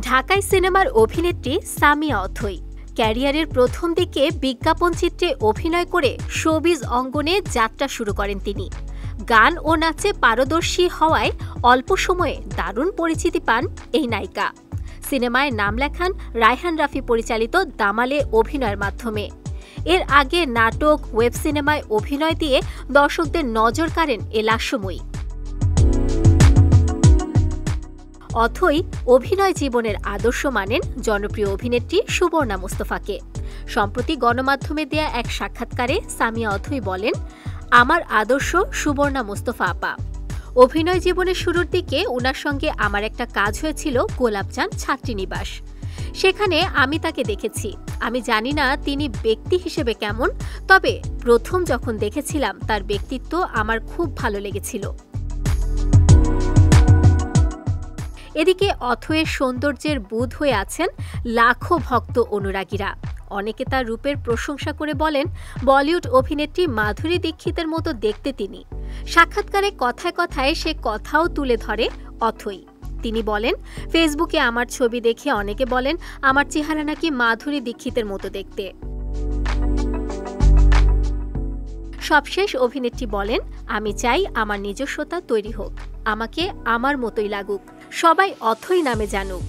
ঢাকাই সিনেমার অভিনেত্রী সামিয়া অথই ক্যারিয়ারের প্রথম দিকে বিজ্ঞাপন চিত্রে অভিনয় করে শোবিজ অঙ্গনে যাত্রা শুরু করেন তিনি। গান ও নাচে পারদর্শী হওয়ায় অল্প সময়ে দারুণ পরিচিতি পান এই নায়িকা। সিনেমায় নাম লেখান রায়হান রাফি পরিচালিত দামালে অভিনয়ের মাধ্যমে। এর আগে নাটক, ওয়েব সিনেমায় অভিনয় দিয়ে দর্শকদের নজর কাড়েন এ লাস্যময়ী। অথই অভিনয় জীবনের আদর্শ মানেন জনপ্রিয় অভিনেত্রী সুবর্ণা মুস্তফাকে। সম্প্রতি গণমাধ্যমে দেয়া এক সাক্ষাৎকারে সামিয়া অথই বলেন, আমার আদর্শ সুবর্ণা মুস্তফা আপা। অভিনয় জীবনের শুরুর দিকে ওনার সঙ্গে আমার একটা কাজ হয়েছিল গোলাপচাঁদ ছাত্রীনিবাস। সেখানে আমি তাকে দেখেছি। আমি জানি না তিনি ব্যক্তি হিসেবে কেমন, তবে প্রথম যখন দেখেছিলাম তার ব্যক্তিত্ব আমার খুব ভালো লেগেছিল। এদিকে অথয়ের সৌন্দর্যের বুঁদ হয়ে আছেন লাখো ভক্ত অনুরাগীরা। অনেকে তার রূপের প্রশংসা করে বলেন, বলিউড অভিনেত্রী মাধুরী দীক্ষিতের মতো দেখতে তিনি। সাক্ষাৎকারে কথায় কথায় সে কথাও তুলে ধরে অথই। তিনি বলেন, ফেসবুকে আমার ছবি দেখে অনেকে বলেন আমার চেহারা নাকি মাধুরী দীক্ষিতের মতো দেখতে। সবশেষ অভিনেত্রী বলেন, আমি চাই আমার নিজস্বতা তৈরি হোক, আমাকে আমার মতোই লাগুক, সবাই অথই নামে জানুক।